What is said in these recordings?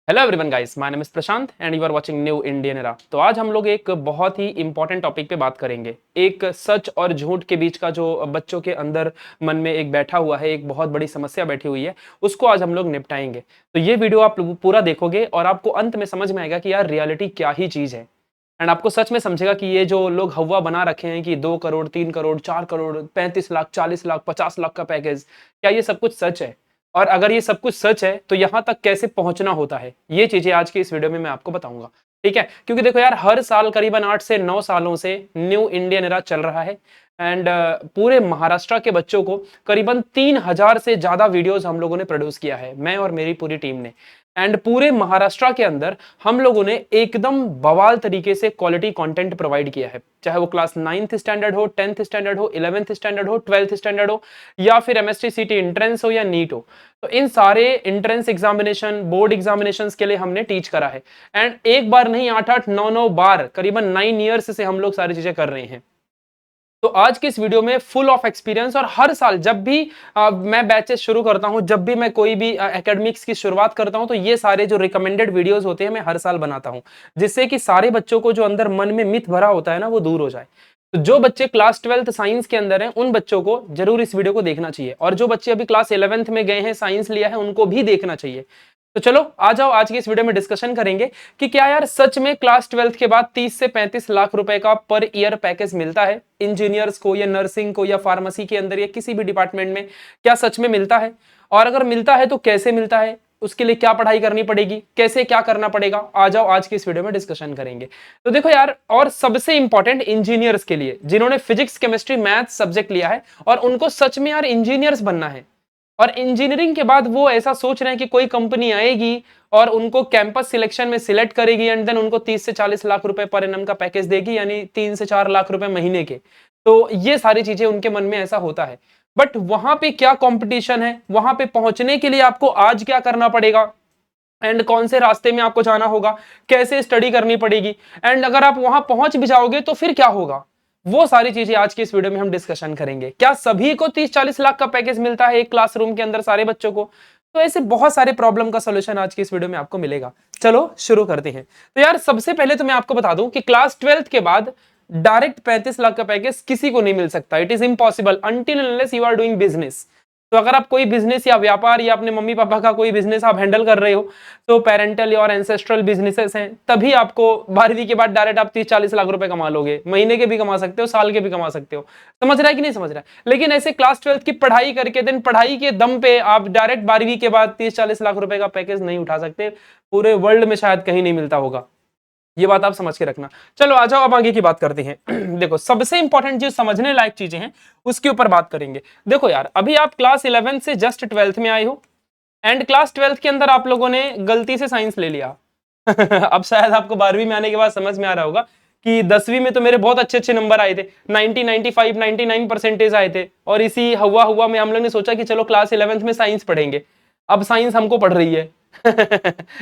Hello everyone guys, my name is Prashant and you are watching new Indian era. तो आज हम लोग एक बहुत ही इंपॉर्टेंट टॉपिक पे बात करेंगे। एक सच और झूठ के बीच का जो बच्चों के अंदर मन में एक बैठा हुआ है, एक बहुत बड़ी समस्या बैठी हुई है, उसको आज हम लोग निपटाएंगे। तो ये वीडियो आप पूरा देखोगे और आपको अंत में समझ में आएगा कि यार रियलिटी क्या ही चीज है। एंड आपको सच में समझेगा कि ये जो लोग हवा बना रखे हैं कि 2 करोड़, 3 करोड़, 4 करोड़, 35 लाख, 40 लाख, 50 लाख का पैकेज, क्या ये सब कुछ सच है? और अगर ये सब कुछ सच है तो यहां तक कैसे पहुंचना होता है, ये चीजें आज की इस वीडियो में मैं आपको बताऊंगा। ठीक है, क्योंकि देखो यार, हर साल करीबन 8 से 9 सालों से न्यू इंडियन एरा चल रहा है। एंड पूरे महाराष्ट्र के बच्चों को करीबन 3000 से ज्यादा वीडियोस हम लोगों ने प्रोड्यूस किया है, मैं और मेरी पूरी टीम ने। एंड पूरे महाराष्ट्र के अंदर हम लोगों ने एकदम बवाल तरीके से क्वालिटी कंटेंट प्रोवाइड किया है, चाहे वो क्लास 9th स्टैंडर्ड हो, 10th स्टैंडर्ड हो, 11th स्टैंडर्ड हो, 12th स्टैंडर्ड हो, या फिर एमएसटी सीटी एंट्रेंस हो या नीट हो। तो इन सारे एंट्रेंस एग्जामिनेशन, बोर्ड एग्जामिनेशंस के लिए हमने टीच करा है। एंड एक बार नहीं, 8-8, 9-9 बार, करीबन 9 इयर्स से हम लोग सारी चीजें कर रहे हैं। तो आज की इस वीडियो में फुल ऑफ एक्सपीरियंस, और हर साल जब भी मैं बैचेस शुरू करता हूं, जब भी मैं कोई भी एकेडमिक्स की शुरुआत करता हूं, तो ये सारे जो रिकमेंडेड वीडियोस होते हैं मैं हर साल बनाता हूं, जिससे कि सारे बच्चों को जो अंदर मन में मिथ भरा होता है ना, वो दूर हो जाए। तो जो बच्चे क्लास 12th साइंस के अंदर हैं, उन बच्चों को जरूर इस वीडियो को देखना चाहिए, और जो बच्चे अभी क्लास 11th में गए हैं, साइंस लिया है, उनको भी देखना चाहिए। तो चलो आ जाओ, आज की इस वीडियो में डिस्कशन करेंगे कि क्या यार सच में क्लास 12th के बाद 30 से 35 लाख रुपए का पर ईयर पैकेज मिलता है इंजीनियर्स को, या नर्सिंग को, या फार्मेसी के अंदर, या किसी भी डिपार्टमेंट में, क्या सच में मिलता है? और अगर मिलता है तो कैसे मिलता है, उसके लिए क्या पढ़ाई करनी पड़ेगी, कैसे क्या करना पड़ेगा, आ जाओ आज की इस वीडियो में डिस्कशन करेंगे। तो देखो यार, और सबसे इंपॉर्टेंट इंजीनियर्स के लिए, जिन्होंने फिजिक्स, केमिस्ट्री, मैथ सब्जेक्ट लिया है और उनको सच में यार इंजीनियर्स बनना है, और इंजीनियरिंग के बाद वो ऐसा सोच रहे हैं कि कोई कंपनी आएगी और उनको कैंपस सिलेक्शन में सिलेक्ट करेगी, एंड देन उनको 30 से 40 लाख रुपए पर एनम का पैकेज देगी, यानी 3 से 4 लाख रुपए महीने के। तो ये सारी चीजें उनके मन में ऐसा होता है। बट वहां पे क्या कंपटीशन है, वहां पे पहुंचने के लिए आपको आज क्या करना पड़ेगा, एंड कौन से रास्ते में आपको जाना होगा, कैसे स्टडी करनी पड़ेगी, एंड अगर आप वहां पहुंच भी जाओगे तो फिर क्या होगा, वो सारी चीजें आज की इस वीडियो में हम डिस्कशन करेंगे। क्या सभी को 30-40 लाख का पैकेज मिलता है एक क्लासरूम के अंदर सारे बच्चों को? तो ऐसे बहुत सारे प्रॉब्लम का सॉल्यूशन आज की इस वीडियो में आपको मिलेगा। चलो शुरू करते हैं। तो यार सबसे पहले तो मैं आपको बता दूं कि क्लास 12th के बाद डायरेक्ट 35 लाख का पैकेज किसी को नहीं मिल सकता। It is impossible until unless you are doing business. तो अगर आप कोई बिजनेस या व्यापार या अपने मम्मी पापा का कोई बिजनेस आप हैंडल कर रहे हो, तो पेरेंटल और एंसेस्ट्रल बिजनेसेस हैं, तभी आपको 12वीं के बाद डायरेक्ट आप 30-40 लाख रुपए कमा लोगे। महीने के भी कमा सकते हो, साल के भी कमा सकते हो। समझ रहा है कि नहीं समझ रहा है? लेकिन ऐसे क्लास 12th की पढ़ाई करके, देन पढ़ाई के दम पे आप डायरेक्ट 12वीं के बाद 30-40 लाख रुपए का पैकेज नहीं उठा सकते। पूरे वर्ल्ड में शायद कहीं नहीं मिलता होगा। ये बात आप समझ के रखना। चलो आ जाओ, अब आगे की बात करते हैं। देखो सबसे इंपॉर्टेंट जो समझने लायक चीजें हैं उसके ऊपर बात करेंगे। देखो यार, अभी आप क्लास 11 से जस्ट 12th में आए हो, एंड क्लास 12th के अंदर आप लोगों ने गलती से साइंस ले लिया। अब शायद आपको 12वीं में आने के बाद समझ में आ रहा होगा कि 10वीं में तो मेरे बहुत अच्छे अच्छे नंबर आए थे, 90, 95, 99% आए थे, और इसी हुआ हुआ में हम लोग ने सोचा कि चलो क्लास 11th में साइंस पढ़ेंगे। अब साइंस हमको पढ़ रही है।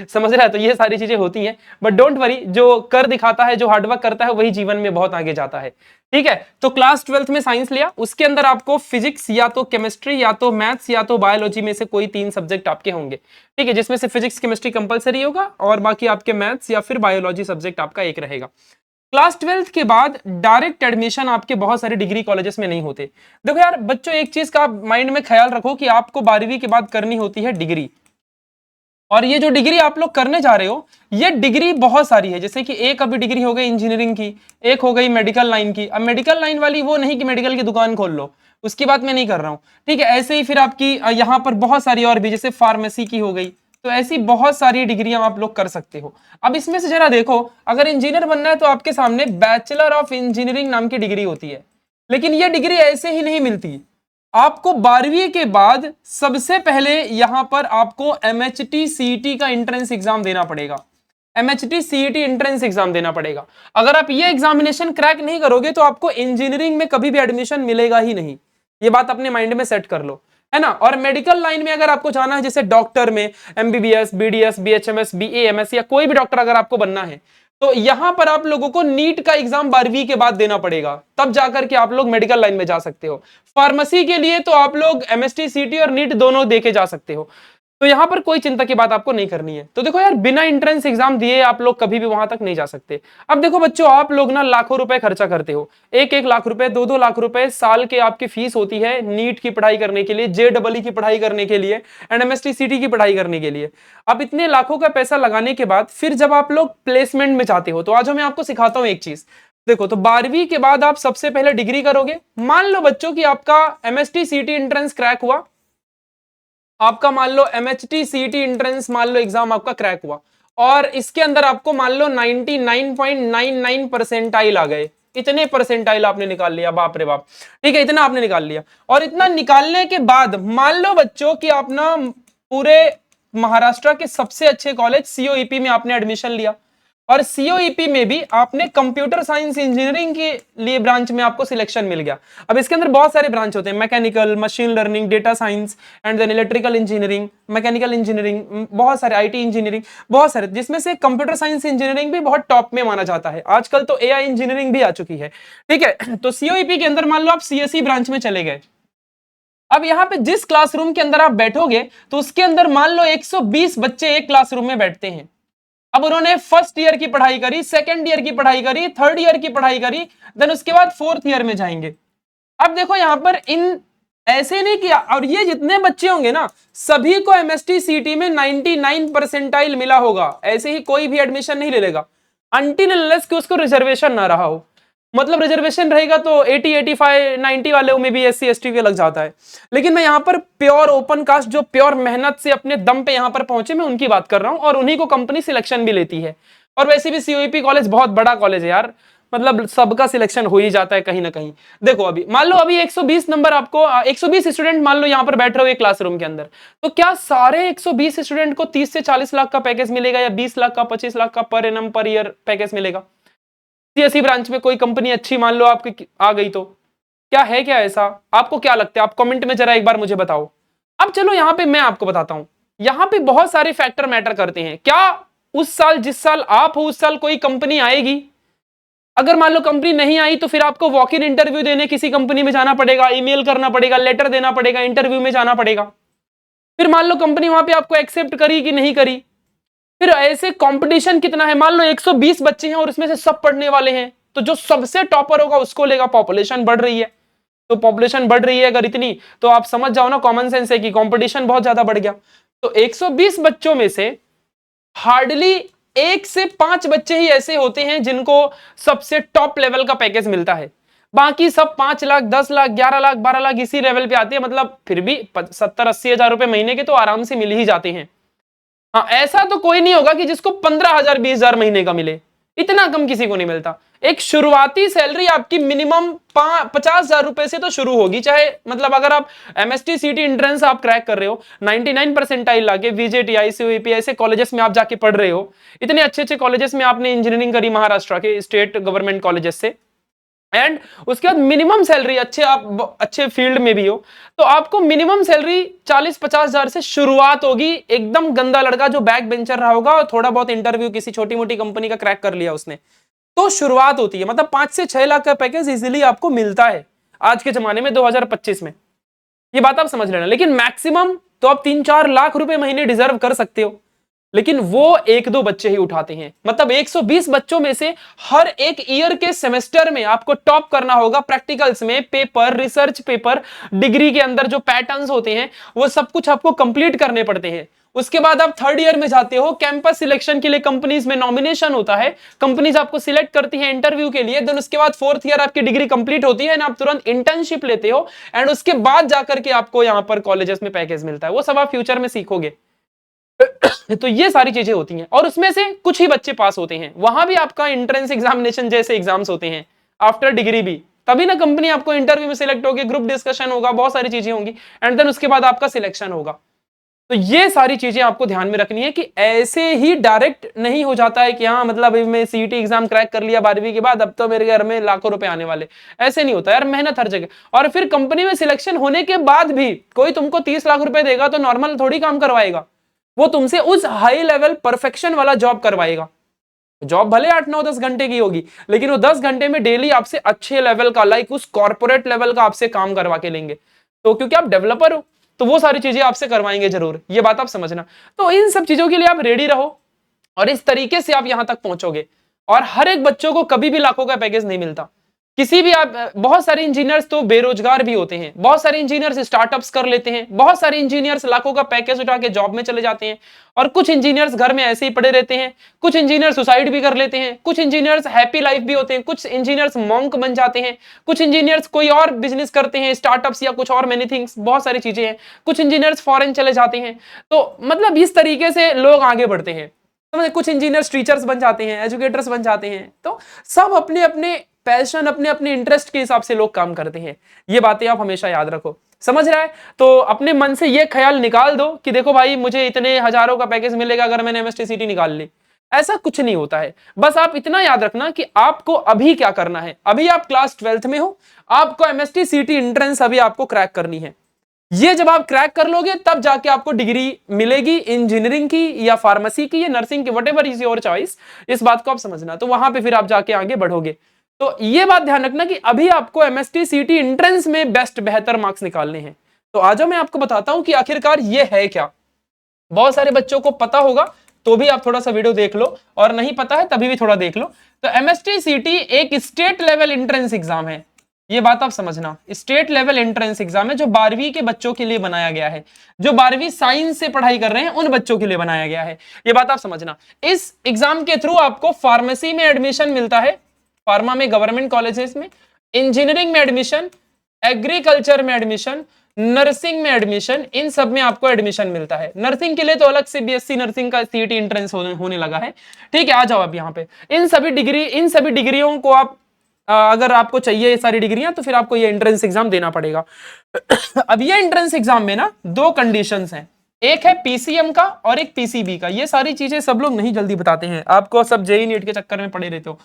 समझ रहा है? तो ये सारी चीजें होती हैं, बट डोंट वरी, जो कर दिखाता है, जो हार्डवर्क करता है, वही जीवन में बहुत आगे जाता है। ठीक है, तो क्लास 12th में साइंस लिया, उसके अंदर आपको फिजिक्स या तो केमिस्ट्री या तो मैथ्स या तो बायोलॉजी में से कोई 3 सब्जेक्ट आपके होंगे। ठीक है, जिसमें से फिजिक्स, केमिस्ट्री कंपलसरी होगा, और बाकी आपके मैथ्स या फिर बायोलॉजी सब्जेक्ट आपका एक रहेगा। क्लास 12th के बाद डायरेक्ट एडमिशन आपके बहुत सारे डिग्री कॉलेजेस में नहीं होते। देखो यार बच्चों, एक चीज का माइंड में ख्याल रखो कि आपको 12वीं के बाद करनी होती है डिग्री, और ये जो डिग्री आप लोग करने जा रहे हो, ये डिग्री बहुत सारी है। जैसे कि एक अभी डिग्री हो गई इंजीनियरिंग की, एक हो गई मेडिकल लाइन की। अब मेडिकल लाइन वाली वो नहीं कि मेडिकल की दुकान खोल लो, उसकी बात मैं नहीं कर रहा हूं। ठीक है, ऐसे ही फिर आपकी यहाँ पर बहुत सारी और भी, जैसे फार्मेसी की हो गई। तो ऐसी बहुत सारी डिग्रियां आप लोग कर सकते हो। अब इसमें से जरा देखो, अगर इंजीनियर बनना है तो आपके सामने बैचलर ऑफ इंजीनियरिंग नाम की डिग्री होती है, लेकिन ये डिग्री ऐसे ही नहीं मिलती। आपको 12वीं के बाद सबसे पहले यहां पर आपको एमएचटी सीईटी का एंट्रेंस एग्जाम देना पड़ेगा। एमएचटी सीईटी एंट्रेंस एग्जाम देना पड़ेगा। अगर आप ये एग्जामिनेशन क्रैक नहीं करोगे तो आपको इंजीनियरिंग में कभी भी एडमिशन मिलेगा ही नहीं। ये बात अपने माइंड में सेट कर लो, है ना। और मेडिकल लाइन में अगर आपको जाना है, जैसे डॉक्टर में एमबीबीएस, बीडीएस, बीएचएमएस, बीएएमएस या कोई भी डॉक्टर अगर आपको बनना है, तो यहां पर आप लोगों को नीट का एग्जाम 12वीं के बाद देना पड़ेगा, तब जाकर के आप लोग मेडिकल लाइन में जा सकते हो। फार्मेसी के लिए तो आप लोग एमएसटी, सीटी और नीट दोनों देके जा सकते हो। तो तो यहां पर कोई चिंता की बात आपको नहीं करनी है। तो देखो यार, बिना एंट्रेंस एग्जाम दिए आप लोग कभी भी वहां तक नहीं जा सकते। अब देखो बच्चों, आप लोग ना लाखों रुपए खर्चा करते हो, 1-1 लाख रुपए, 2-2 लाख रुपए साल के आपकी फीस होती है नीट की पढ़ाई करने के लिए, JEE की पढ़ाई करने के लिए, एंड MST CT की पढ़ाई करने के लिए। अब इतने लाखों का पैसा लगाने के बाद फिर जब आप लोग प्लेसमेंट में जाते हो, तो आज मैं आपको सिखाता हूं एक चीज। देखो, तो 12वीं के बाद आप सबसे पहले डिग्री करोगे। मान लो बच्चों कि आपका MST CT एंट्रेंस क्रैक हुआ, आपका मान लो MHT CT एंट्रेंस मान लो एग्जाम आपका क्रैक हुआ, और इसके अंदर आपको मान लो 99.99 परसेंटाइल आ गए। इतने परसेंटाइल आपने निकाल लिया, बाप रे बाप, ठीक है, इतना आपने निकाल लिया। और इतना निकालने के बाद मान लो बच्चों कि आप ना पूरे महाराष्ट्र के सबसे अच्छे कॉलेज COEP में आपने एडमिशन लिया, और COEP में भी आपने कंप्यूटर साइंस इंजीनियरिंग के लिए ब्रांच में आपको सिलेक्शन मिल गया। अब इसके अंदर बहुत सारे ब्रांच होते हैं, mechanical, machine learning, data science, and then electrical engineering, mechanical engineering, बहुत सारे, IT इंजीनियरिंग, बहुत सारे, जिसमें से कंप्यूटर साइंस इंजीनियरिंग भी बहुत टॉप में माना जाता है। आजकल तो AI इंजीनियरिंग भी आ चुकी है, ठीक है। तो COEP के अंदर मान लो आप CSE ब्रांच में चले गए। अब यहां पे जिस क्लासरूम के अंदर आप बैठोगे, तो उसके अंदर मान लो 120 बच्चे एक क्लासरूम में बैठते हैं। अब उन्होंने फर्स्ट ईयर की पढ़ाई करी, सेकंड ईयर की पढ़ाई करी, थर्ड ईयर की पढ़ाई करी, देन उसके बाद फोर्थ ईयर में जाएंगे। अब देखो यहां पर इन ऐसे नहीं किया, और ये जितने बच्चे होंगे ना, सभी को MST CT में 99 परसेंटाइल मिला होगा, ऐसे ही कोई भी एडमिशन नहीं ले लेगा अनटिल अनलेस कि उसको रिजर्वेशन ना रहा हो। मतलब रिजर्वेशन रहेगा तो 80, 85, 90 वाले में भी SC ST के लग जाता है। लेकिन मैं यहाँ पर प्योर ओपन कास्ट, जो प्योर मेहनत से अपने दम पे यहाँ पर पहुंचे, मैं उनकी बात कर रहा हूँ, और उन्हीं को कंपनी सिलेक्शन भी लेती है। और वैसे भी COEP कॉलेज बहुत बड़ा कॉलेज है यार, मतलब सबका सिलेक्शन हो ही जाता है कहीं ना कहीं। देखो अभी मान लो अभी 120 नंबर आपको, 120 स्टूडेंट मान लो यहाँ पर बैठ रहे हो एक क्लासरूम के अंदर, तो क्या सारे 120 स्टूडेंट को 30 से 40 लाख का पैकेज मिलेगा, या 20 लाख का, 25 लाख का per annum per year package मिलेगा? CSE ब्रांच में कोई कंपनी अच्छी मान लो आपकी आ गई, तो क्या है, क्या ऐसा? आपको क्या लगता है? आप कमेंट में जरा एक बार मुझे बताओ। अब चलो यहां पे मैं आपको बताता हूं, यहां पे बहुत सारे फैक्टर मैटर करते हैं। क्या उस साल, जिस साल आप हो, उस साल कोई कंपनी आएगी? अगर मान लो कंपनी नहीं आई, तो फिर आपको वॉक इन इंटरव्यू देने किसी कंपनी में जाना पड़ेगा, ईमेल करना पड़ेगा, लेटर देना पड़ेगा, इंटरव्यू में जाना पड़ेगा। फिर मान लो कंपनी वहां पे आपको एक्सेप्ट करी कि नहीं करी, फिर ऐसे कंपटीशन कितना है, मान लो 120 बच्चे हैं और उसमें से सब पढ़ने वाले हैं, तो जो सबसे टॉपर होगा उसको लेगा। पॉपुलेशन बढ़ रही है, तो पॉपुलेशन बढ़ रही है अगर इतनी, तो आप समझ जाओ ना, कॉमन सेंस है कि कंपटीशन बहुत ज्यादा बढ़ गया। तो 120 बच्चों में से हार्डली 1 से 5 बच्चे ही ऐसे होते हैं जिनको सबसे टॉप लेवल का पैकेज मिलता है। बाकी सब 5 लाख, 10 लाख, 11 लाख, 12 लाख इसी लेवल पे आते हैं। मतलब फिर भी 70-80 हजार रुपए महीने के तो आराम से मिल ही जाते हैं। हाँ, ऐसा तो कोई नहीं होगा कि जिसको 15,000, 20,000 महीने का मिले, इतना कम किसी को नहीं मिलता। एक शुरुआती सैलरी आपकी मिनिमम 50,000 रुपए से तो शुरू होगी, चाहे मतलब अगर आप MST CT एंट्रेंस आप क्रैक कर रहे हो, 99 परसेंटाइल लाके, VJTI COEP ऐसे कॉलेजेस में आप जाके पढ़ रहे हो, इतने अच्छे अच्छे कॉलेजेस में आपने इंजीनियरिंग करी महाराष्ट्र के स्टेट गवर्नमेंट कॉलेजेस से, एंड उसके बाद मिनिमम सैलरी अच्छे, आप अच्छे फील्ड में भी हो, तो आपको मिनिमम सैलरी 40-50 हजार से शुरुआत होगी। एकदम गंदा लड़का जो बैक बेंचर रहा होगा और थोड़ा बहुत इंटरव्यू किसी छोटी मोटी कंपनी का क्रैक कर लिया उसने, तो शुरुआत होती है। मतलब 5 से 6 लाख का पैकेज इजीली आपको मिलता है आज के जमाने में, 2025 में। ये बात आप समझ लेना। लेकिन मैक्सिमम तो आप 3-4 लाख रुपए महीने डिजर्व कर सकते हो, लेकिन वो 1-2 बच्चे ही उठाते हैं। मतलब 120 बच्चों में से हर एक ईयर के सेमेस्टर में आपको टॉप करना होगा। प्रैक्टिकल्स में पेपर, रिसर्च पेपर, डिग्री के अंदर जो पैटर्न्स होते हैं वो सब कुछ आपको कंप्लीट करने पड़ते हैं। उसके बाद आप थर्ड ईयर में जाते हो, कैंपस सिलेक्शन के लिए कंपनीज में नॉमिनेशन होता है, कंपनीज आपको सिलेक्ट करती है इंटरव्यू के लिए। देन उसके बाद फोर्थ ईयर आपकी डिग्री कंप्लीट होती है, आप तुरंत इंटर्नशिप लेते हो, एंड उसके बाद जाकर के आपको यहां पर कॉलेजेस में पैकेज मिलता है। वो सब आप फ्यूचर में सीखोगे। तो ये सारी चीजें होती हैं, और उसमें से कुछ ही बच्चे पास होते हैं। वहां भी आपका एंट्रेंस एग्जामिनेशन जैसे एग्जाम्स होते हैं आफ्टर डिग्री भी, तभी ना कंपनी आपको इंटरव्यू में सिलेक्ट होगी, ग्रुप डिस्कशन होगा, बहुत सारी चीजें होंगी, एंड देन उसके बाद आपका सिलेक्शन होगा। तो ये सारी चीजें आपको ध्यान में रखनी है कि ऐसे ही डायरेक्ट नहीं हो जाता है कि हाँ मतलब मैं CET एग्जाम क्रैक कर लिया 12वीं के बाद, अब तो मेरे घर में लाखों रुपए आने वाले। ऐसे नहीं होता यार, मेहनत हर जगह। और फिर कंपनी में सिलेक्शन होने के बाद भी कोई तुमको 30 लाख रुपए देगा तो नॉर्मल थोड़ी काम करवाएगा, वो तुमसे उस हाई लेवल परफेक्शन वाला जॉब करवाएगा। जॉब भले 8-9-10 घंटे की होगी, लेकिन वो 10 घंटे में डेली आपसे अच्छे लेवल का, लाइक उस कॉर्पोरेट लेवल का आपसे काम करवा के लेंगे। तो क्योंकि आप डेवलपर हो, तो वो सारी चीजें आपसे करवाएंगे जरूर, ये बात आप समझना। तो इन सब चीजों के लिए आप रेडी रहो और इस तरीके से आप यहां तक पहुंचोगे। और हर एक बच्चों को कभी भी लाखों का पैकेज नहीं मिलता। किसी भी आप, बहुत सारे इंजीनियर्स तो बेरोजगार भी होते हैं, बहुत सारे इंजीनियर्स स्टार्टअप्स कर लेते हैं, बहुत सारे इंजीनियर्स लाखों का पैकेज उठा के जॉब में चले जाते हैं, और कुछ इंजीनियर्स घर में ऐसे ही पड़े रहते हैं, कुछ इंजीनियर सुसाइड भी कर लेते हैं, कुछ इंजीनियर्स हैप्पी लाइफ भी होते हैं, कुछ इंजीनियर्स मॉन्क बन जाते हैं, कुछ इंजीनियर्स कोई और बिजनेस करते हैं, स्टार्टअप्स या कुछ और मेनी थिंग्स, बहुत सारी चीजें हैं, कुछ इंजीनियर्स फॉरेन चले जाते हैं। तो मतलब इस तरीके से लोग आगे बढ़ते हैं। कुछ इंजीनियर्स टीचर्स बन जाते हैं, एजुकेटर्स बन जाते हैं। तो सब अपने अपने पैशन, अपने अपने इंटरेस्ट के हिसाब से लोग काम करते हैं। ये बातें आप हमेशा याद रखो, समझ रहा है? तो अपने मन से ये ख्याल निकाल दो कि देखो भाई मुझे इतने हजारों का पैकेज मिलेगा अगर मैंने एमएसटी सीटी निकाल ली। ऐसा कुछ नहीं होता है। बस आप इतना याद रखना कि आपको अभी क्या करना है। अभी आप क्लास 12th में हो, आपको एमएसटी सीटी एंट्रेंस अभी आपको क्रैक करनी है। ये जब आप क्रैक कर लोगे तब जाके आपको डिग्री मिलेगी इंजीनियरिंग की या फार्मेसी की या नर्सिंग की, व्हाटएवर इज योर चॉइस। इस बात को आप समझना, तो वहां पे फिर आप जाके आगे बढ़ोगे। तो ये बात ध्यान रखना कि अभी आपको एमएसटी सीटी एंट्रेंस में बेस्ट बेहतर मार्क्स निकालने हैं। तो आज मैं आपको बताता हूं कि आखिरकार ये है क्या। बहुत सारे बच्चों को पता होगा तो भी आप थोड़ा सा वीडियो देख लो, और नहीं पता है तभी भी थोड़ा देख लो। तो एमएसटी सीटी एक स्टेट लेवल एंट्रेंस एग्जाम है, ये बात आप समझना। स्टेट लेवल एंट्रेंस एग्जाम है जो 12वीं के बच्चों के लिए बनाया गया है, जो 12वीं साइंस से पढ़ाई कर रहे हैं उन बच्चों के लिए बनाया गया है, ये बात आप समझना। इस एग्जाम के थ्रू आपको फार्मेसी में एडमिशन मिलता है, फार्मा में गवर्नमेंट कॉलेजेस में, इंजीनियरिंग में एडमिशन, एग्रीकल्चर में एडमिशन, नर्सिंग में एडमिशन, इन सब में आपको एडमिशन मिलता है। नर्सिंग के लिए तो अलग से बीएससी नर्सिंग का सीईटी एंट्रेंस होने लगा है, ठीक है। आ जाओ अब यहाँ पे। इन सभी डिग्रियों को आप अगर आपको चाहिए ये सारी डिग्रियां तो फिर आपको ये एंट्रेंस एग्जाम देना पड़ेगा। अब ये एंट्रेंस एग्जाम में ना दो कंडीशंस हैं, एक है पीसीएम का और एक पीसीबी का। ये सारी चीजें सब लोग नहीं जल्दी बताते हैं आपको, सब जेईई नीट के चक्कर में पड़े रहते हो।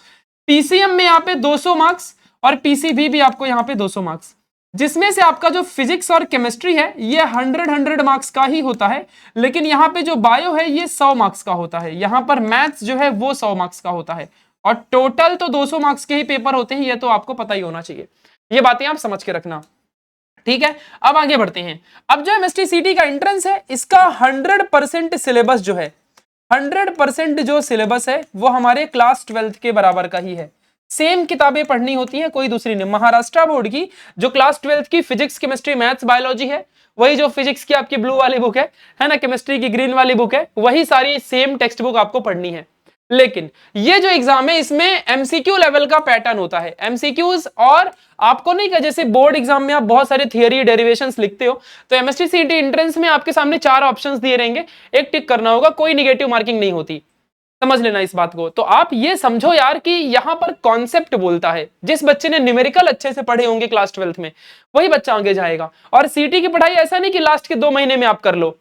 पीसीएम में यहाँ पे 200 मार्क्स और पीसीबी भी आपको यहाँ पे 200 मार्क्स, जिसमें से आपका जो फिजिक्स और केमिस्ट्री है ये 100 मार्क्स का ही होता है, लेकिन यहाँ पे जो बायो है ये 100 मार्क्स का होता है। यहाँ पर मैथ्स जो है वो 100 मार्क्स का होता है, और टोटल तो 200 मार्क्स के ही पेपर होते हैं, ये तो आपको पता ही होना चाहिए। ये बातें आप समझ के रखना, ठीक है। अब आगे बढ़ते हैं। अब जो एमएसटी सीटी का एंट्रेंस है इसका 100% सिलेबस जो है, 100% जो सिलेबस है वो हमारे क्लास 12th के बराबर का ही है। सेम किताबें पढ़नी होती हैं, कोई दूसरी नहीं। महाराष्ट्र बोर्ड की जो क्लास 12th की फिजिक्स केमिस्ट्री मैथ्स बायोलॉजी है, वही जो फिजिक्स की आपकी ब्लू वाली बुक है ना, केमिस्ट्री की ग्रीन वाली बुक है, वही सारी सेम टेक्स्ट बुक आपको पढ़नी है। लेकिन ये जो एग्जाम है इसमें एमसीक्यू लेवल का पैटर्न होता है, एमसीक्यूज। और आपको नहीं कि जैसे बोर्ड एग्जाम में आप बहुत सारे थियरी डेरिवेशंस लिखते हो, तो एमएसटी सीटी एंट्रेंस में आपके सामने 4 ऑप्शंस दिए रहेंगे, एक टिक करना होगा, कोई निगेटिव मार्किंग नहीं होती। समझ लेना इस बात को। तो आप ये समझो यार कि यहां पर कॉन्सेप्ट बोलता है। जिस बच्चे ने न्यूमेरिकल अच्छे से पढ़े होंगे क्लास 12th में, वही बच्चा आगे जाएगा। और सीटी की पढ़ाई ऐसा नहीं कि लास्ट के 2 महीने में आप कर लो,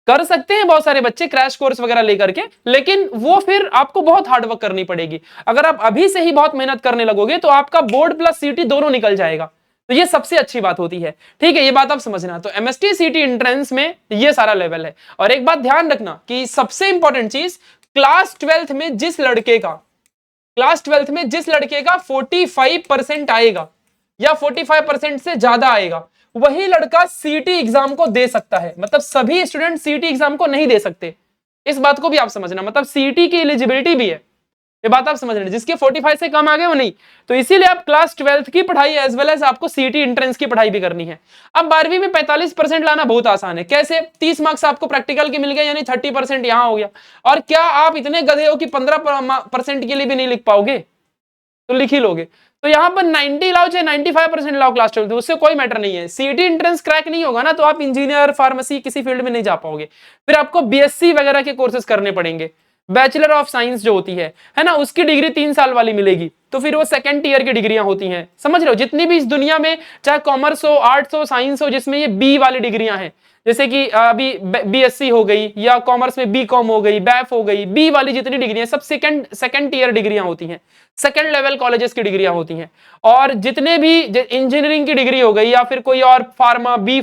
कर सकते हैं बहुत सारे बच्चे क्रैश कोर्स वगैरह लेकर के, लेकिन वो फिर आपको बहुत हार्डवर्क करनी पड़ेगी। अगर आप अभी से ही बहुत मेहनत करने लगोगे तो आपका बोर्ड प्लस सीटी दोनों निकल जाएगा, तो ये सबसे अच्छी बात होती है, ठीक है। ये बात आप समझना। तो एमएसटी सीटी एंट्रेंस में ये सारा लेवल है। और एक बात ध्यान रखना कि सबसे इंपॉर्टेंट चीज, क्लास 12th में जिस लड़के का 45% आएगा या 45% से ज्यादा आएगा, वही लड़का सीटी एग्जाम को दे सकता है। मतलब सभी स्टूडेंट सीटी एग्जाम को नहीं दे सकते, इस बात को भी आप समझना। मतलब सीटी की एलिजिबिलिटी भी है, ये बात आप समझ रहे हैं। जिसके 45 से कम आ गए वो नहीं। तो इसीलिए आप क्लास 12th की पढ़ाई एज वेल एज आपको सीटी एंट्रेंस की पढ़ाई भी करनी है। अब 12वीं में 45% लाना बहुत आसान है। कैसे? 30 मार्क्स आपको प्रैक्टिकल के मिल गए, यानी 30% यहां हो गया। और क्या आप इतने गधे हो कि 15% के लिए भी नहीं लिख पाओगे? तो लिख ही लोगे। तो यहां पर 90 लाओ चाहे 95% लाओ क्लास 12, उससे कोई मैटर नहीं है। सीटी एंट्रेंस क्रैक नहीं होगा ना, तो आप इंजीनियर फार्मेसी किसी फील्ड में नहीं जा पाओगे। फिर आपको बीएससी वगैरह के कोर्सेज करने पड़ेंगे। बैचलर ऑफ साइंस जो होती है ना, उसकी डिग्री 3 साल वाली मिलेगी, तो फिर वो सेकंड ईयर की डिग्रियां होती हैं। समझ रहे हो? जितनी भी इस दुनिया में चाहे कॉमर्स हो, आर्ट्स हो, साइंस हो, जिसमें ये बी वाली डिग्रियां हैं, जैसे कि अभी बीएससी हो गई, या कॉमर्स में बीकॉम हो गई, बैफ हो गई, बी वाली जितनी डिग्रियां सब सेकंड ईयर डिग्रियां होती हैं, सेकंड लेवल कॉलेजेस की डिग्रियां होती हैं। और जितने भी इंजीनियरिंग की डिग्री हो गई, या फिर कोई और pharma B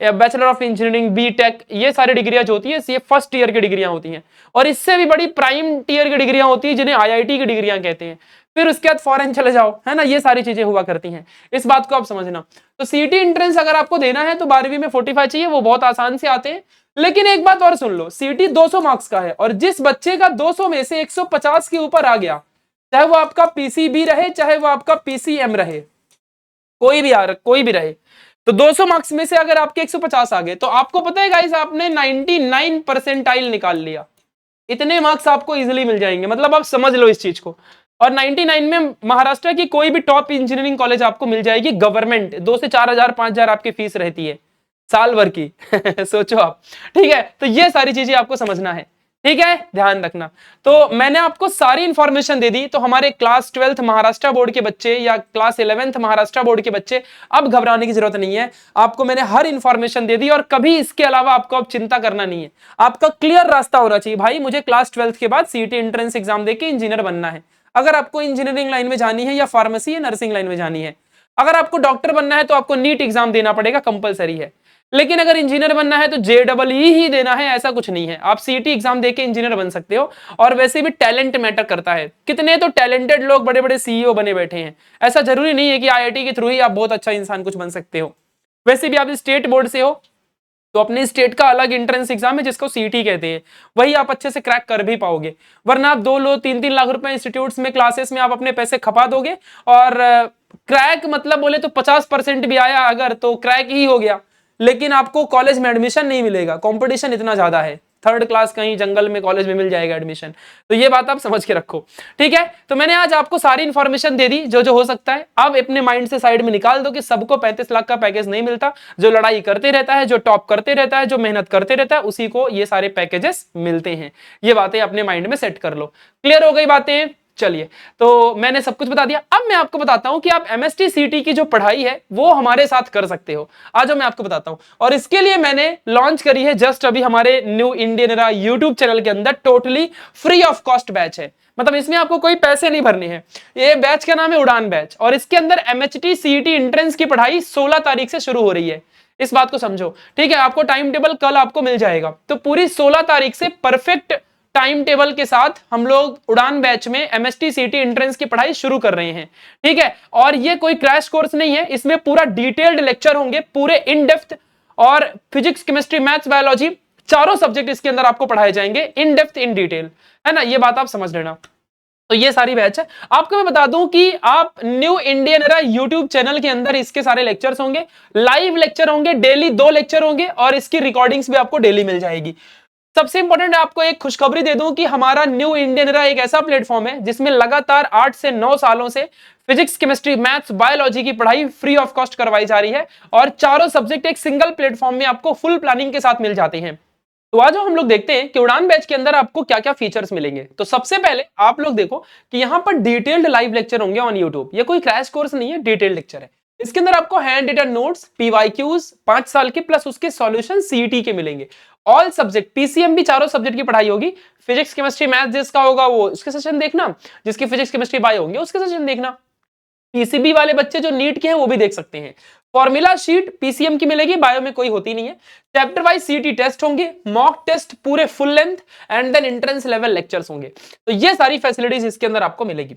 bachelor of engineering, B tech, ये सारी डिग्रियां जो होती है ये फर्स्ट ईयर की डिग्रियां होती हैं। और इससे भी बड़ी प्राइम टीयर की डिग्रियां होती है जिन्हें आईआईटी की डिग्रियां कहते हैं। फिर उसके बाद फॉरेन चले जाओ, है ना, ये सारी चीजें हुआ करती हैं, इस बात को आप समझना। तो सीटी एंट्रेंस अगर आपको देना है तो 12वीं में 45 चाहिए, वो बहुत आसान से आते हैं। लेकिन एक बात और सुन लो, सीटी 200 मार्क्स का है, और जिस बच्चे का 200 में से 150 के ऊपर आ गया, चाहे वो आपका पीसीबी रहे चाहे वो आपका पीसीएम रहे, कोई भी रहे, तो 200 मार्क्स में से अगर आपके 150 आ गए, तो आपको पता है गाइस, आपने 99 परसेंटाइल निकाल लिया। इतने मार्क्स आपको इजीली मिल जाएंगे, मतलब आप समझ लो इस चीज को। और 99 में महाराष्ट्र की कोई भी टॉप इंजीनियरिंग कॉलेज आपको मिल जाएगी गवर्नमेंट, 2 से 4,000 5,000 आपकी फीस रहती है साल भर की। सोचो आप, ठीक है, तो ये सारी चीजें आपको समझना है, ठीक है, ध्यान रखना। तो मैंने आपको सारी इंफॉर्मेशन दे दी, तो हमारे क्लास 12th महाराष्ट्र बोर्ड के बच्चे या क्लास 11th महाराष्ट्र बोर्ड के बच्चे, अब घबराने की जरूरत नहीं है, आपको मैंने हर इंफॉर्मेशन दे दी, और कभी इसके अलावा आपको अब चिंता करना नहीं है। आपका क्लियर रास्ता होना चाहिए, भाई मुझे क्लास 12th के बाद सीईटी एंट्रेंस एग्जाम देके इंजीनियर बनना है। अगर आपको इंजीनियरिंग लाइन में जानी है या फार्मेसी या नर्सिंग लाइन में जानी है, अगर आपको डॉक्टर बनना है तो आपको नीट एग्जाम देना पड़ेगा, कंपलसरी है। लेकिन अगर इंजीनियर बनना है तो जेईई ही देना है, ऐसा कुछ नहीं है, आप सीईटी एग्जाम देके इंजीनियर बन सकते हो। और वैसे भी टैलेंट मैटर करता है, कितने तो टैलेंटेड लोग बड़े बड़े सीईओ बने बैठे हैं, ऐसा जरूरी नहीं है कि आईआईटी के थ्रू ही आप बहुत अच्छा इंसान कुछ बन सकते हो। वैसे भी आप स्टेट बोर्ड से हो, तो अपने स्टेट का अलग एंट्रेंस एग्जाम है जिसको सीईटी कहते हैं, वही आप अच्छे से क्रैक कर भी पाओगे। वरना आप 2-3 लाख रुपए इंस्टीट्यूट्स में क्लासेस में आप अपने पैसे खपा दोगे, और क्रैक मतलब बोले तो 50% भी आया अगर, तो क्रैक ही हो गया, लेकिन आपको कॉलेज में एडमिशन नहीं मिलेगा, कंपटीशन इतना ज्यादा है, 3rd क्लास कहीं जंगल में कॉलेज में मिल जाएगा एडमिशन। तो ये बात आप समझ के रखो, ठीक है। तो मैंने आज आपको सारी इंफॉर्मेशन दे दी जो जो हो सकता है। अब अपने माइंड से साइड में निकाल दो कि सबको 35 लाख का पैकेज नहीं मिलता, जो लड़ाई करते रहता है, जो टॉप करते रहता है, जो मेहनत करते रहता है, उसी को ये सारे पैकेजेस मिलते हैं। ये बातें अपने माइंड में सेट कर लो। क्लियर हो गई बातें? चलिए, तो मैंने सब कुछ बता दिया। अब मैं आपको बताता हूं कि आप एमएसटी सीटी की जो पढ़ाई है वो हमारे साथ कर सकते हो। आज मैं आपको बताता हूं, और इसके लिए मैंने लॉन्च करी है जस्ट अभी हमारे new Indian era YouTube channel के अंदर, totally free of cost batch है, मतलब इसमें आपको कोई पैसे नहीं भरने हैं। ये बैच का नाम है उड़ान बैच, और इसके अंदर एमएचटी सीईटी एंट्रेंस की पढ़ाई 16 तारीख से शुरू हो रही है, इस बात को समझो, ठीक है। आपको टाइम टेबल कल आपको मिल जाएगा, तो पूरी 16 तारीख से परफेक्ट टाइम टेबल के साथ हम लोग उड़ान बैच में एमएसटी सीटी एंट्रेंस की पढ़ाई शुरू कर रहे हैं, ठीक है। और ये कोई क्रैश कोर्स नहीं है, इसमें पूरा डिटेल्ड लेक्चर होंगे, पूरे इन डेप्थ, और फिजिक्स केमिस्ट्री मैथ्स बायोलॉजी चारों सब्जेक्ट इसके अंदर आपको पढ़ाए जाएंगे इन डेप्थ इन डिटेल, है ना, ये बात आप समझ लेना। तो ये सारी बैच है। आपको मैं बता दूं कि आप new Indian era YouTube channel के अंदर इसके सारे लेक्चर्स होंगे, लाइव लेक्चर होंगे, डेली 2 लेक्चर होंगे, और इसकी रिकॉर्डिंग्स भी आपको डेली मिल जाएगी। सबसे इंपॉर्टेंट आपको एक खुशखबरी दे दूं कि हमारा न्यू इंडियन एरा एक ऐसा प्लेटफॉर्म है जिसमें लगातार 8 से 9 सालों से फिजिक्स केमिस्ट्री मैथ्स बायोलॉजी की पढ़ाई फ्री ऑफ कॉस्ट करवाई जा रही है, और चारों सब्जेक्ट एक सिंगल प्लेटफॉर्म में आपको फुल प्लानिंग के साथ मिल जाते हैं। तो आज हम लोग देखते हैं कि उड़ान बैच के अंदर आपको क्या क्या फीचर्स मिलेंगे। तो सबसे पहले आप लोग देखो कि यहां पर डिटेल्ड लाइव लेक्चर होंगे ऑन यूट्यूब, ये कोई क्रैश कोर्स नहीं है, डिटेल्ड लेक्चर है। इसके अंदर आपको हैंड रिटन नोट्स, पीवाईक्यूज 5 साल के प्लस उसके सॉल्यूशन सीईटी के मिलेंगे। ऑल सब्जेक्ट, पीसीएम भी चारों सब्जेक्ट की पढ़ाई होगी। फिजिक्स केमिस्ट्री मैथ जिसका होगा वो उसके सेशन देखना, जिसके फिजिक्स केमिस्ट्री बायो होंगे उसके सेशन देखना। पीसीबी वाले बच्चे जो नीट के हैं वो भी देख सकते हैं। फॉर्मूला शीट पीसीएम की मिलेगी, बायो में कोई होती नहीं है। चैप्टर वाइज सीटी टेस्ट होंगे, मॉक टेस्ट पूरे full length, and then entrance level lectures होंगे। तो ये सारी फैसिलिटीज इसके अंदर आपको मिलेगी।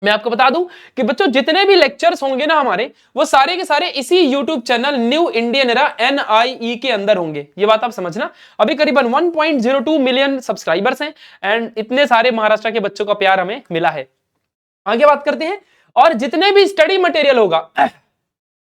मैं आपको बता दूं कि बच्चों जितने भी लेक्चर्स होंगे ना हमारे, वो सारे के सारे इसी YouTube channel new Indian era NIE के अंदर होंगे, ये बात आप समझना। अभी करीबन 1.02 मिलियन सब्सक्राइबर्स हैं, एंड इतने सारे महाराष्ट्र के बच्चों का प्यार हमें मिला है। आगे बात करते हैं, और जितने भी स्टडी मटेरियल होगा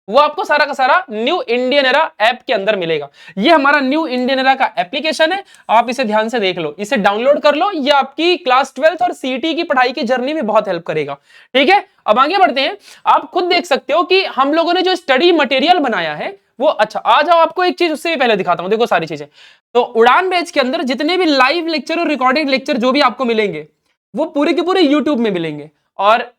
वो आपको सारा का सारा न्यू इंडियन एरा ऐप के अंदर मिलेगा। ये हमारा न्यू इंडियन एरा का एप्लीकेशन है, आप इसे ध्यान से देख लो, इसे डाउनलोड कर लो, ये आपकी क्लास 12th और सीईटी की पढ़ाई की जर्नी में बहुत हेल्प करेगा, ठीक है। अब आगे बढ़ते हैं, आप खुद देख सकते हो कि हम लोगों ने जो स्टडी मटेरियल बनाया है वो, अच्छा आ जाओ आपको एक चीज उससे भी पहले दिखाता हूं, देखो सारी चीजें। तो उड़ान बैच के अंदर जितने भी लाइव लेक्चर और रिकॉर्डेड लेक्चर जो भी आपको मिलेंगे वो पूरे के पूरे यूट्यूब में मिलेंगे, और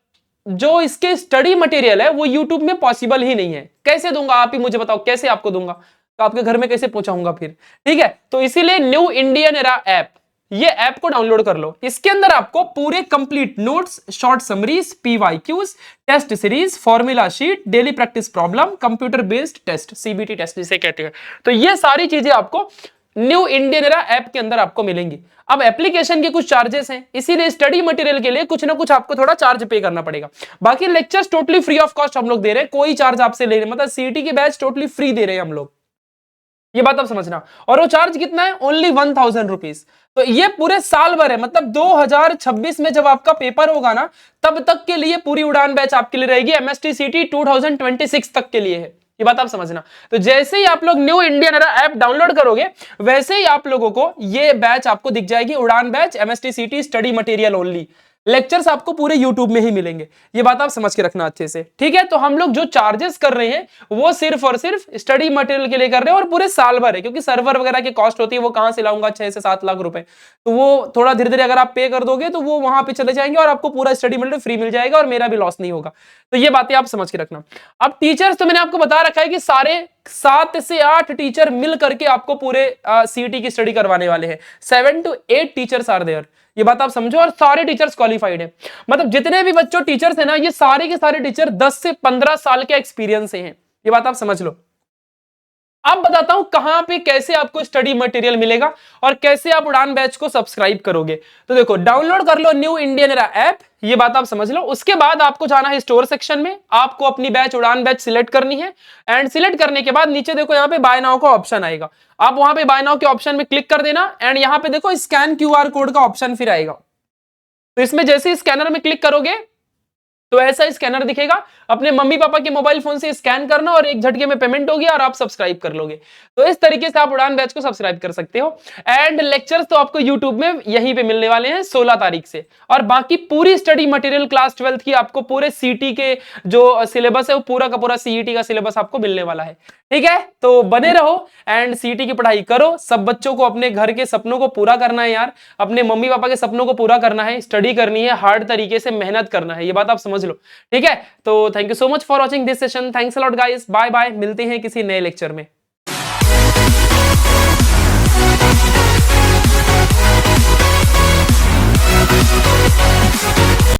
जो इसके स्टडी मटेरियल है वो YouTube में पॉसिबल ही नहीं है। कैसे दूंगा आप ही मुझे बताओ, कैसे आपको दूंगा, तो आपके घर में कैसे पहुंचाऊंगा फिर, ठीक है। तो इसीलिए न्यू इंडियन एरा ऐप, ये ऐप को डाउनलोड कर लो। इसके अंदर आपको पूरे complete notes, short summaries, PYQs, test series, formula sheet, daily practice problem, computer based test, CBT test जिसे कहते हैं, तो ये सारी चीजें आपको न्यू इंडियन एरा ऐप के अंदर आपको मिलेंगी। अब एप्लीकेशन के कुछ चार्जेस हैं, इसीलिए स्टडी मटेरियल के लिए कुछ ना कुछ आपको थोड़ा चार्ज पे करना पड़ेगा। बाकी lectures totally free of cost हम लोग दे रहे हैं, कोई चार्ज आपसे ले रहे, मतलब सीईटी की बैच टोटली फ्री दे रहे हैं हम लोग, ये बात आप समझना। और वो चार्ज कितना है? Only 1000 rupees. तो ये पूरे साल भर है, मतलब 2026 में जब आपका पेपर होगा ना, तब तक के लिए पूरी उड़ान बैच आपके लिए रहेगी। एमएसटी सीटी 2026 तक के लिए है, ये बात आप समझना। तो जैसे ही आप लोग new Indian era app download करोगे, वैसे ही आप लोगों को ये बैच आपको दिख जाएगी, उड़ान बैच एमएसटी सीटी स्टडी मटेरियल ओनली। लेक्चर्स आपको पूरे यूट्यूब में ही मिलेंगे, ये बात आप समझ के रखना अच्छे से, ठीक है। तो हम लोग जो चार्जेस कर रहे हैं वो सिर्फ और सिर्फ स्टडी मटेरियल के लिए कर रहे हैं, और पूरे साल भर है, क्योंकि सर्वर वगैरह की कॉस्ट होती है, वो कहां से लाऊंगा 6 से 7 लाख रुपए, तो वो थोड़ा धीरे धीरे अगर आप पे कर दोगे तो वो वहां पे चले जाएंगे और आपको पूरा स्टडी मटेरियल फ्री मिल जाएगा और मेरा भी लॉस नहीं होगा। तो ये बातें आप समझ के रखना। अब टीचर्स तो मैंने आपको बता रखा है कि सारे 7 से 8 टीचर मिल करके आपको पूरे सीईटी की स्टडी करवाने वाले हैं। 7 to 8 टीचर्स आर देयर, ये बात आप समझो, और सारे टीचर्स क्वालिफाइड हैं। मतलब जितने भी बच्चों टीचर्स हैं ना, ये सारे के सारे टीचर 10 से 15 साल के एक्सपीरियंस से हैं, ये बात आप समझ लो। अब बताता हूं कहां पे कैसे आपको स्टडी मटेरियल मिलेगा और कैसे आप उड़ान बैच को सब्सक्राइब करोगे। तो देखो, डाउनलोड कर लो न्यू इंडियन एरा ऐप, ये बात आप समझ लो। उसके बाद आपको जाना है स्टोर सेक्शन में, आपको अपनी बैच उड़ान बैच सिलेक्ट करनी है, एंड सिलेक्ट करने के बाद नीचे देखो यहाँ पे बाय नाउ का ऑप्शन आएगा, आप वहां पे बाय नाउ के ऑप्शन में क्लिक कर देना, एंड यहाँ पे देखो स्कैन क्यूआर कोड का ऑप्शन फिर आएगा। तो इसमें जैसे ही स्कैनर में क्लिक करोगे तो ऐसा स्कैनर दिखेगा, अपने मम्मी पापा के मोबाइल फोन से स्कैन करना और एक झटके में पेमेंट होगी और आप सब्सक्राइब कर लोगे। तो इस तरीके से आप उड़ान बैच को सब्सक्राइब कर सकते हो। एंड लेक्चर्स तो आपको यूट्यूब में यहीं पे मिलने वाले हैं 16 तारीख से, और बाकी पूरी स्टडी मटेरियल क्लास 12th की आपको पूरे सीटी के जो सिलेबस है वो पूरा का पूरा सीईटी का सिलेबस आपको मिलने वाला है, ठीक है। तो बने रहो एंड सीईटी की पढ़ाई करो। सब बच्चों को अपने घर के सपनों को पूरा करना है यार, अपने मम्मी पापा के सपनों को पूरा करना है, स्टडी करनी है, हार्ड तरीके से मेहनत करना है, ये बात आप समझ लो, ठीक है। तो thank you so much for watching this session, thanks a lot guys, bye bye, मिलते हैं किसी नए लेक्चर में।